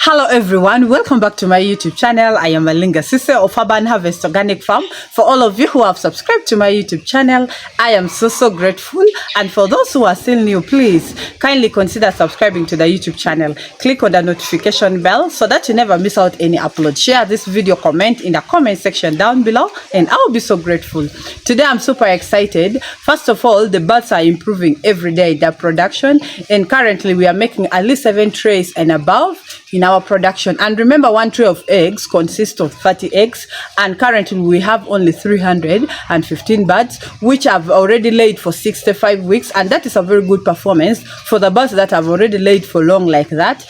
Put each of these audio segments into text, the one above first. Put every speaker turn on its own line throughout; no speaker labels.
Hello everyone, welcome back to my YouTube channel. I am Malinga Sise of Urban Harvest Organic Farm. For all of you who have subscribed to my YouTube channel, I am so grateful. And for those who are still new, please kindly consider subscribing to the YouTube channel. Click on the notification bell so that you never miss out any upload. Share this video, comment in the comment section down below, and I will be so grateful. Today I'm super excited. First of all, the birds are improving every day, their production, and currently we are making at least 7 trays and above in our production. And remember, one tray of eggs consists of 30 eggs, and currently we have only 315 birds which have already laid for 65 weeks, and that is a very good performance for the birds that have already laid for long like that.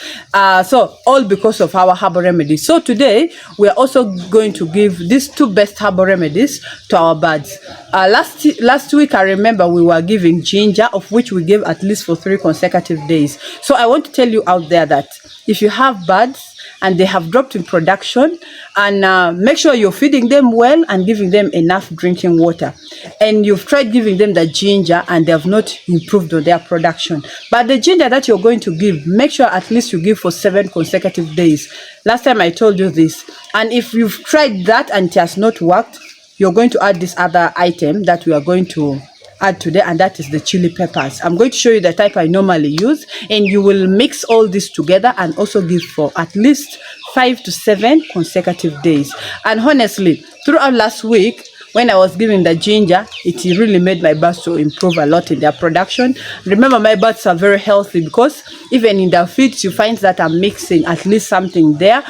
So all because of our herbal remedies. So today we are also going to give these 2 best herbal remedies to our birds. Last week I remember we were giving ginger, of which we gave at least for 3 consecutive days. So I want to tell you out there that if you have birds and they have dropped in production, and make sure you're feeding them well and giving them enough drinking water, and you've tried giving them the ginger and they have not improved on their production, but the ginger that you're going to give, make sure at least you give for 7 consecutive days. Last time I told you this, and if you've tried that and it has not worked, you're going to add this other item that we are going to add today, and that is the chili peppers. I'm going to show you the type I normally use, and you will mix all this together and also give for at least 5 to 7 consecutive days. And honestly, throughout last week when I was giving the ginger, it really made my birds to improve a lot in their production. Remember, my birds are very healthy because even in the feeds you find that I'm mixing at least something there.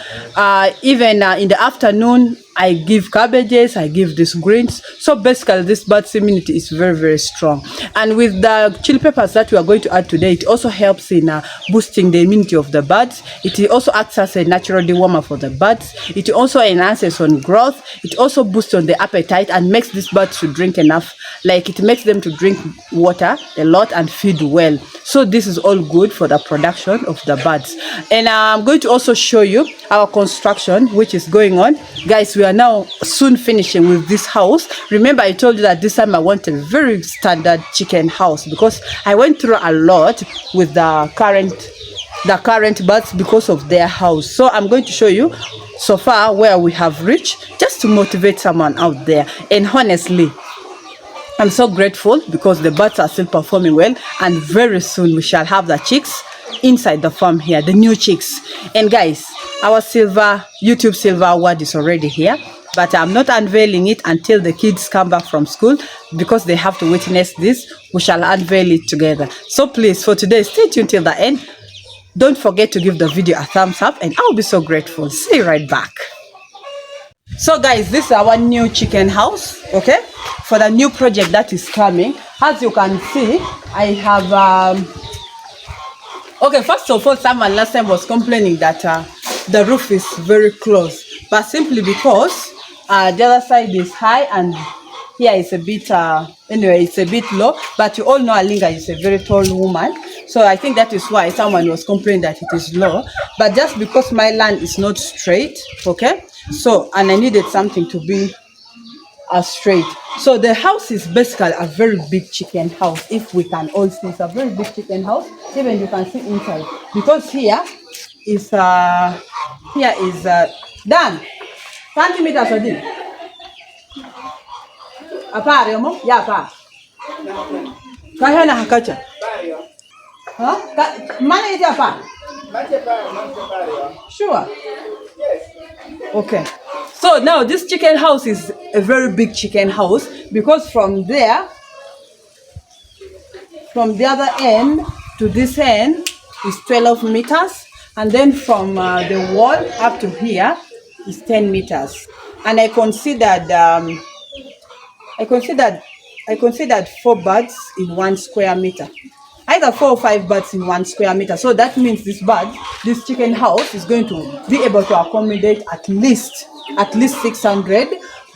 Even in the afternoon I give cabbages, I give these greens. So basically this bird's immunity is very strong. And with the chili peppers that we are going to add today, it also helps in boosting the immunity of the birds. It also acts as a natural dewormer for the birds. It also enhances on growth. It also boosts on the appetite and makes these birds to drink enough. Like, it makes them to drink water a lot and feed well. So this is all good for the production of the birds. And I'm going to also show you our construction which is going on. Guys, we are now soon finishing with this house. Remember, I told you that this time I want a very standard chicken house because I went through a lot with the current birds because of their house. So I'm going to show you so far where we have reached, just to motivate someone out there. And honestly, I'm so grateful because the birds are still performing well, and very soon we shall have the chicks inside the farm here, the new chicks. And guys, our YouTube silver award is already here, but I'm not unveiling it until the kids come back from school because they have to witness this. We shall unveil it together. So please, for today, stay tuned till the end. Don't forget to give the video a thumbs up, and I'll be so grateful. See you right back. So guys, this is our new chicken house, okay, for the new project that is coming. As you can see, I have okay, first of all, someone last time was complaining that the roof is very close, but simply because the other side is high and here is a bit anyway, it's a bit low. But you all know Alinga is a very tall woman, so I think that is why someone was complaining that it is low. But just because my land is not straight, okay, so, and I needed something to be straight. So the house is basically a very big chicken house. If we can all see, it's a very big chicken house. Even you can see inside, because here is done 20 meters a day. Apa remo ya pa kahana hakacha huh mana ita pa sure yes. Okay, so now this chicken house is a very big chicken house because from there, from the other end to this end is 12 meters, and then from the wall up to here is 10 meters. And I considered 4 birds in 1 square meter, either 4 or 5 birds in 1 square meter. So that means this chicken house is going to be able to accommodate at least 600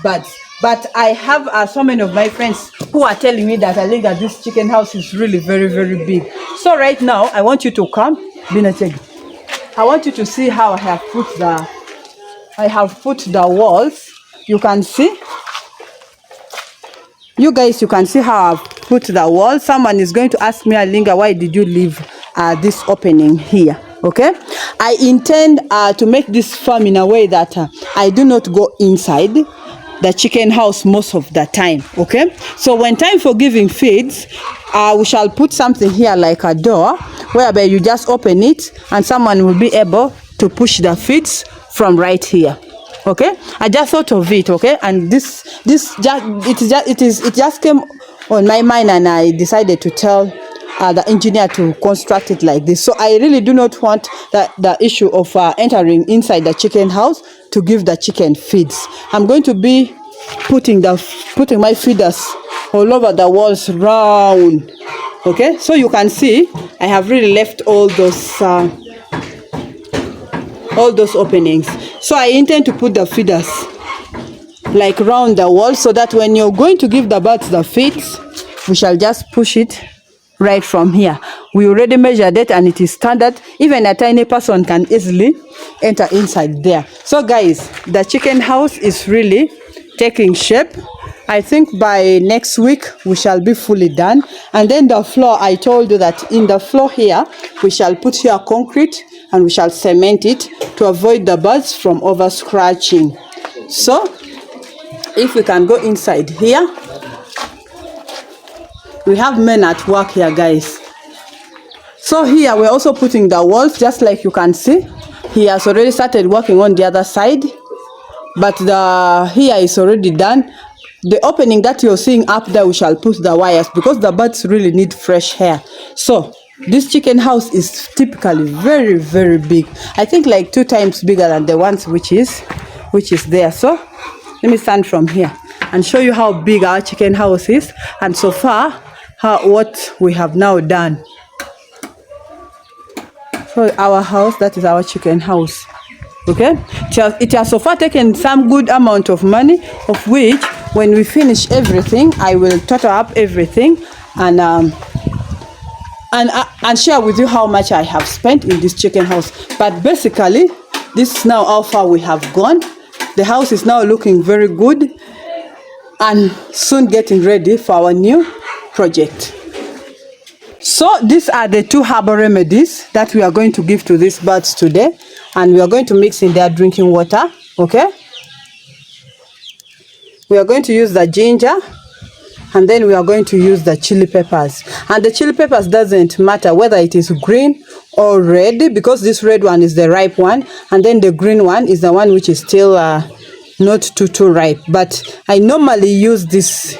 birds. But I have so many of my friends who are telling me that I think that this chicken house is really very big. So right now I want you to come, Binateg. I want you to see how I have put the walls. You can see. You guys, you can see how I've put the wall. Someone is going to ask me, Alinga, why did you leave this opening here? Okay, I intend to make this farm in a way that I do not go inside the chicken house most of the time. Okay, so when time for giving feeds, we shall put something here like a door whereby you just open it and someone will be able to push the feeds from right here. Okay, I just thought of it. Okay, and it just came on my mind, and I decided to tell the engineer to construct it like this. So I really do not want the issue of entering inside the chicken house to give the chicken feeds. I'm going to be putting my feeders all over the walls round. Okay, so you can see I have really left all those openings. So I intend to put the feeders like round the wall, so that when you're going to give the birds the feeds, we shall just push it right from here. We already measured it and it is standard. Even a tiny person can easily enter inside there. So guys, the chicken house is really taking shape. I think by next week we shall be fully done. And then the floor, I told you that in the floor here we shall put here concrete and we shall cement it to avoid the birds from over scratching. So if we can go inside here, we have men at work here, guys. So here we're also putting the walls, just like you can see. He has already started working on the other side, but the here is already done. The opening that you're seeing up there, we shall put the wires because the birds really need fresh air. So this chicken house is typically very, very big. I think like 2 times bigger than the ones which is there. So let me stand from here and show you how big our chicken house is, and so far what we have now done. So our house, that is our chicken house. Okay, it has so far taken some good amount of money, of which when we finish everything, I will total up everything and share with you how much I have spent in this chicken house. But basically, this is now how far we have gone. The house is now looking very good and soon getting ready for our new project. So these are the 2 herbal remedies that we are going to give to these birds today, and we are going to mix in their drinking water. Okay, we are going to use the ginger, and then we are going to use the chili peppers. And the chili peppers doesn't matter whether it is green or red, because this red one is the ripe one, and then the green one is the one which is still not too ripe. But I normally use this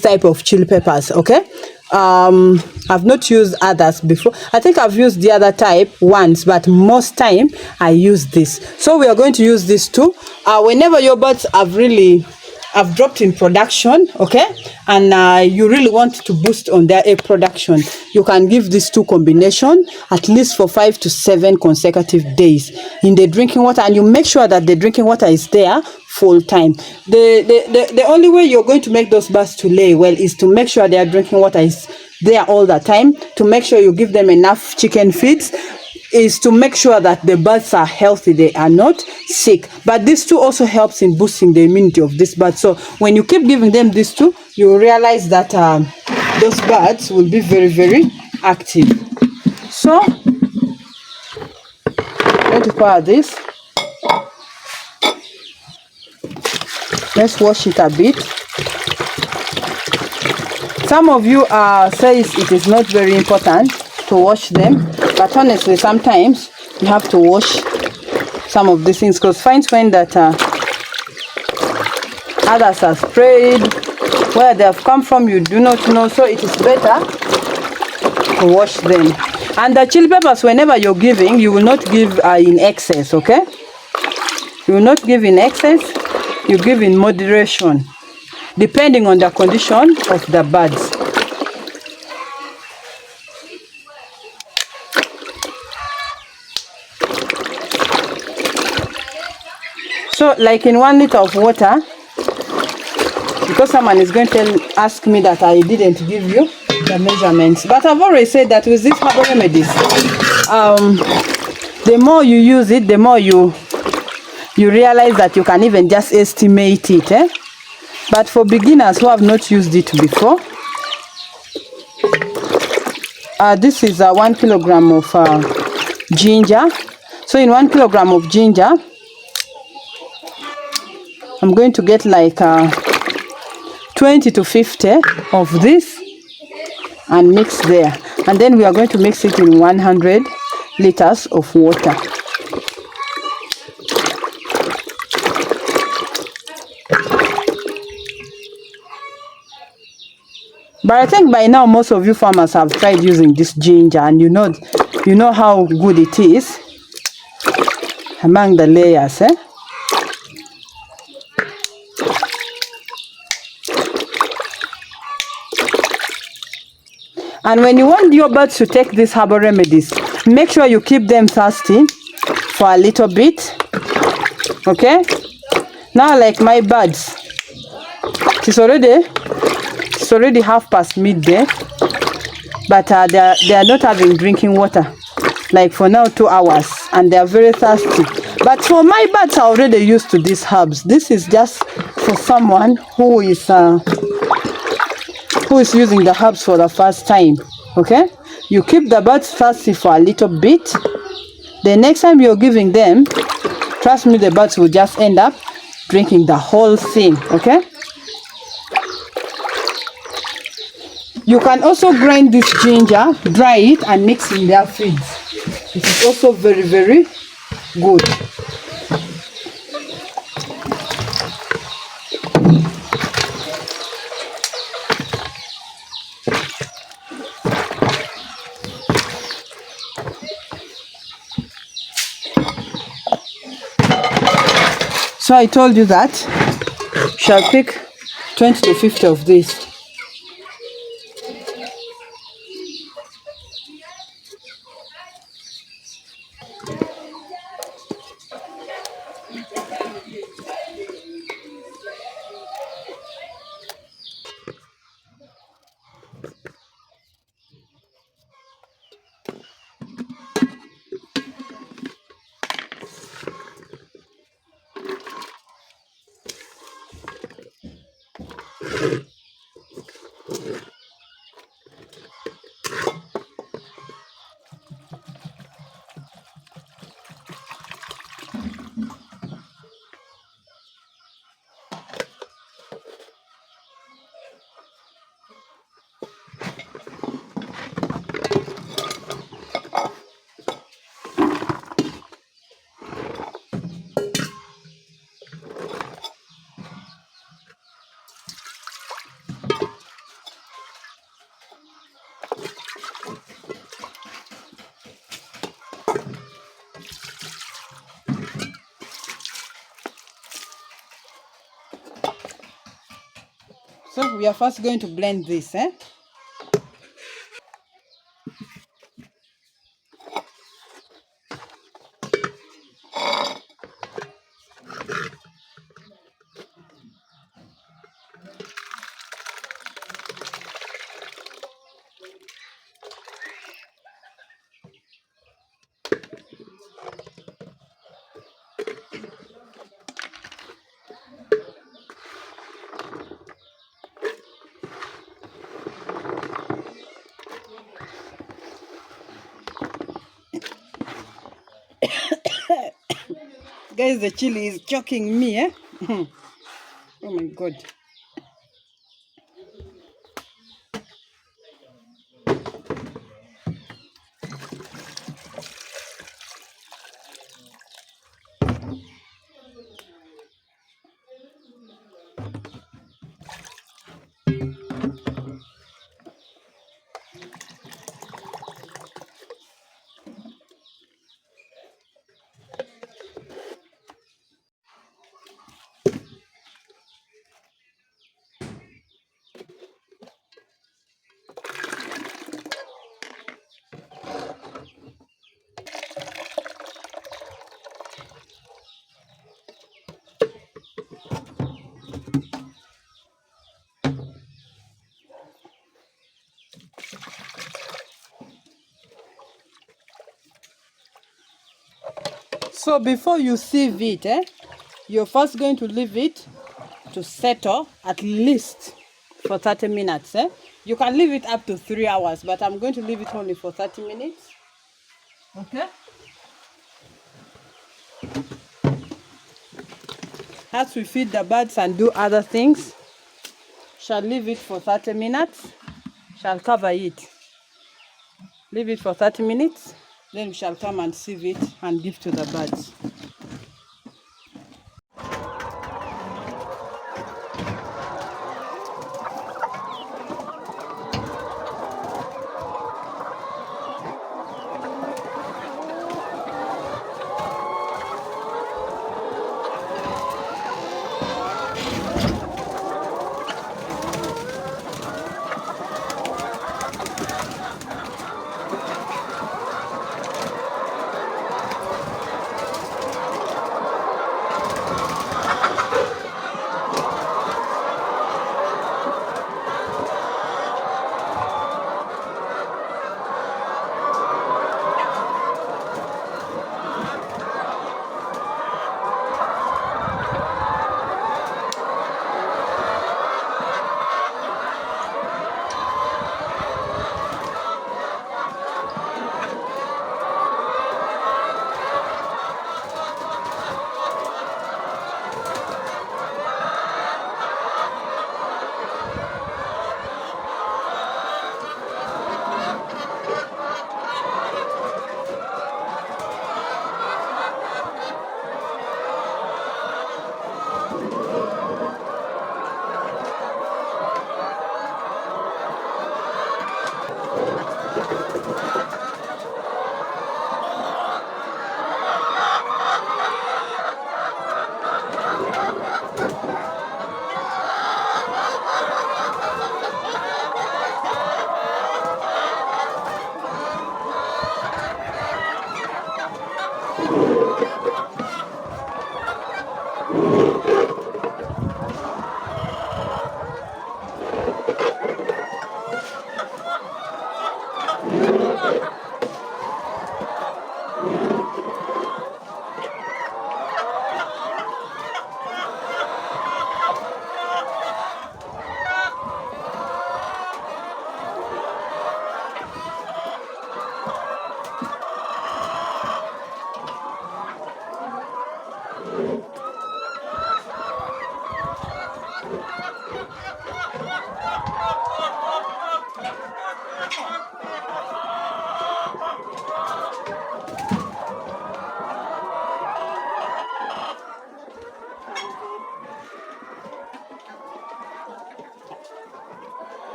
type of chili peppers. Okay, I've not used others before. I think I've used the other type once, but most time I use this. So we are going to use this too. Whenever your birds have dropped in production, okay, and you really want to boost on their egg production, you can give these 2 combination at least for 5 to 7 consecutive days in the drinking water, and you make sure that the drinking water is there full time. The only way you're going to make those birds to lay well is to make sure their drinking water is there all the time, to make sure you give them enough chicken feeds, is to make sure that the birds are healthy, they are not sick. But this too also helps in boosting the immunity of this bird. So when you keep giving them this too, you realize that those birds will be very, very active. So I'm going to pour this. Let's wash it a bit. Some of you says it is not very important to wash them, but honestly sometimes you have to wash some of these things, because find when that others are sprayed, where they have come from you do not know, so it is better to wash them. And the chili peppers, whenever you're giving, you will not give in excess. Okay, you will not give in excess, you give in moderation depending on the condition of the birds. So like in 1 liter of water, because someone is going to ask me that I didn't give you the measurements, but I've already said that with these herbal remedies, the more you use it, the more you realize that you can even just estimate it. But for beginners who have not used it before, this is 1 kilogram of ginger. So in 1 kilogram of ginger, I'm going to get like 20 to 50 of this and mix there. And then we are going to mix it in 100 liters of water. But I think by now most of you farmers have tried using this ginger, and you know how good it is among the layers, eh? And when you want your birds to take these herbal remedies, make sure you keep them thirsty for a little bit. Okay? Now, like my birds, it's already 1/2 midday, but they are not having drinking water. Like for now, 2 hours, and they are very thirsty. But for my birds are already used to these herbs. This is just for someone who is using the herbs for the first time. Okay, you keep the birds thirsty for a little bit. The next time you're giving them, trust me, the birds will just end up drinking the whole thing. Okay, you can also grind this ginger, dry it, and mix in their feeds. It is also very, very good. So I told you that shall pick 20 to 50 of this. So we are first going to blend this, eh? Guys, the chili is choking me, eh? Oh my God. So before you sieve it, you're first going to leave it to settle at least for 30 minutes. You can leave it up to 3 hours, but I'm going to leave it only for 30 minutes. Okay? As we feed the birds and do other things, shall leave it for 30 minutes. Shall cover it. Leave it for 30 minutes. Then we shall come and sieve it and give to the birds.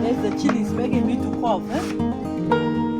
There's the chilies making me to cough, eh?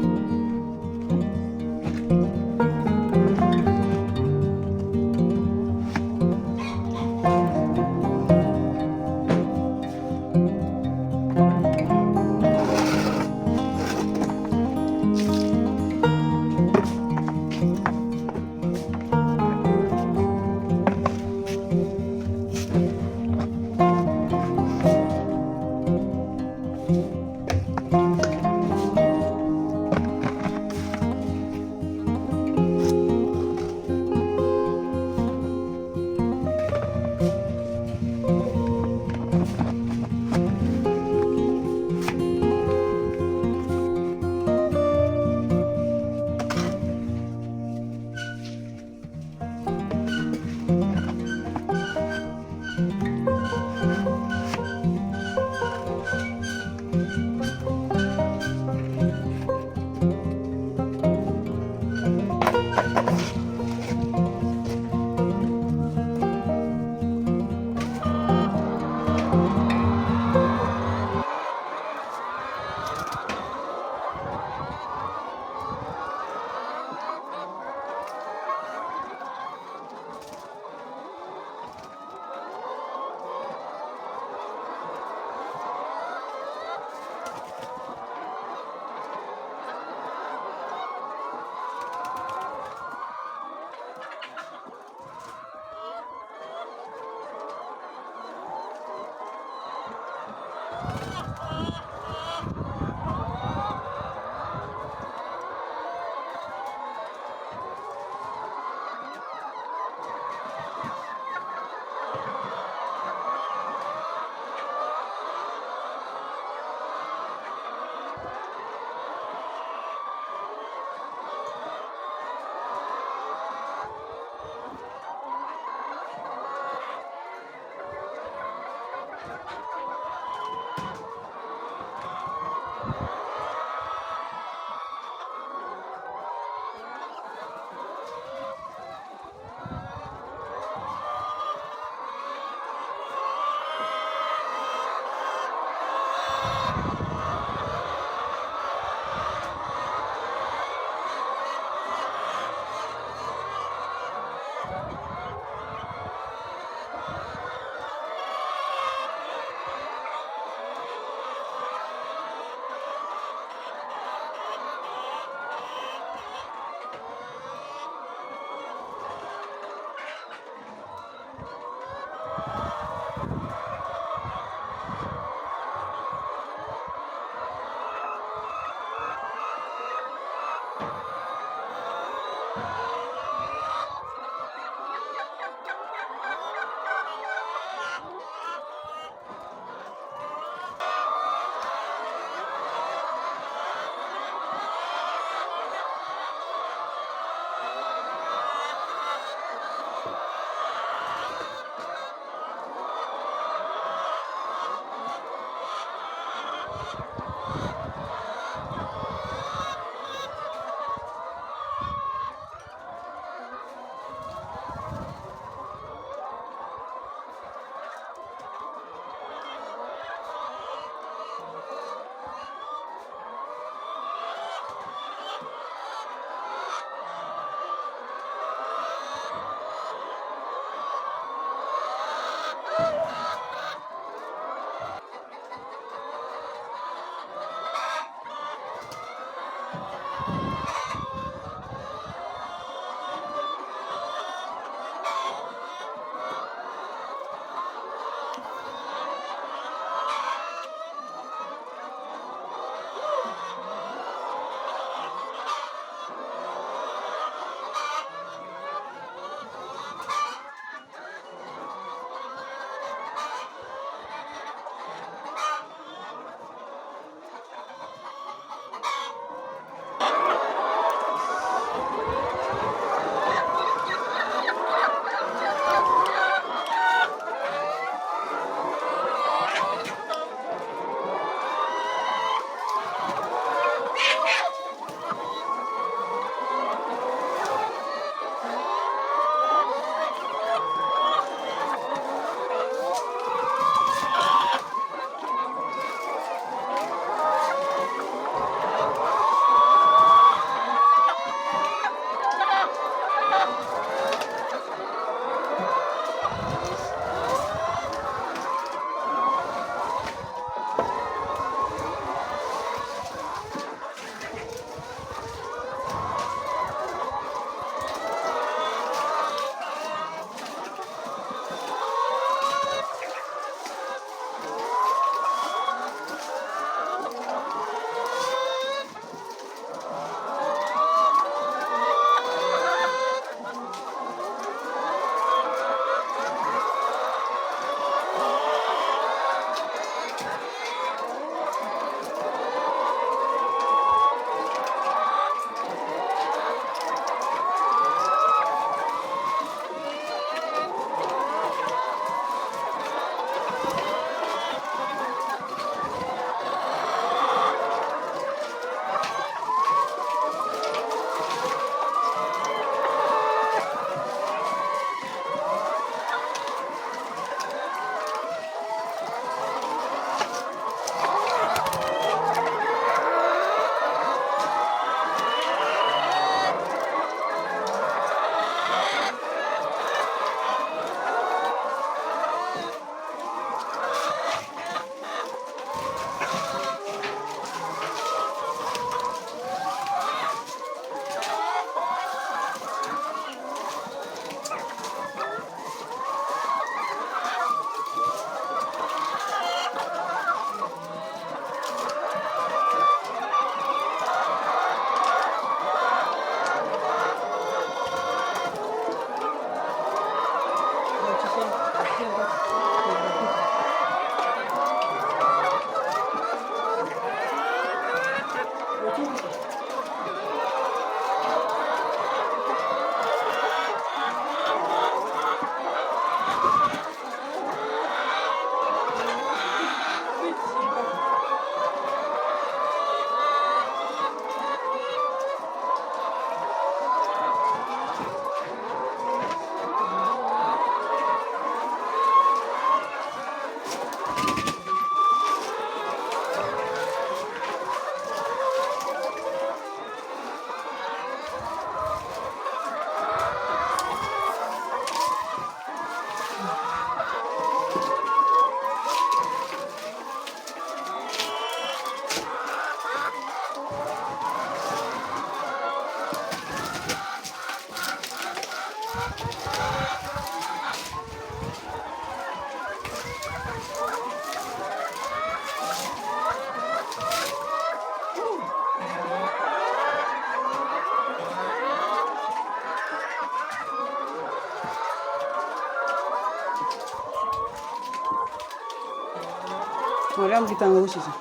Mariam kita ngushishi.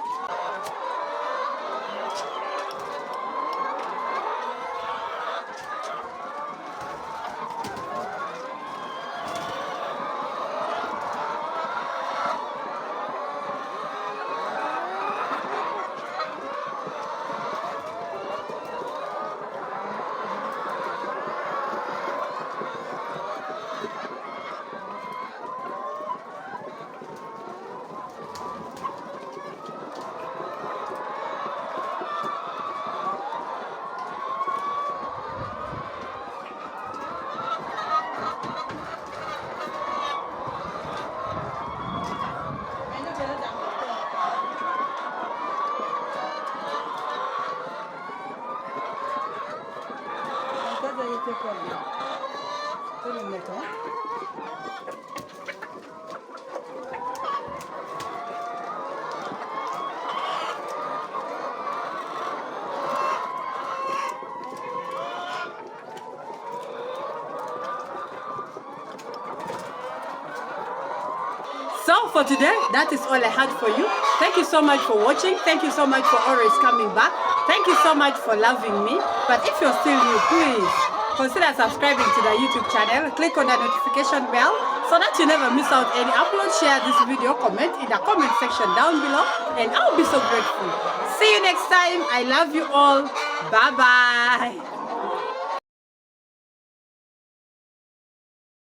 So for today, that is all I had for you. Thank you so much for watching. Thank you so much for always coming back. Thank you so much for loving me. But if you're still new, please consider subscribing to the YouTube channel. Click on the notification bell so that you never miss out any upload. Share this video, comment in the comment section down below, and I'll be so grateful. See you next time. I love you all. Bye-bye.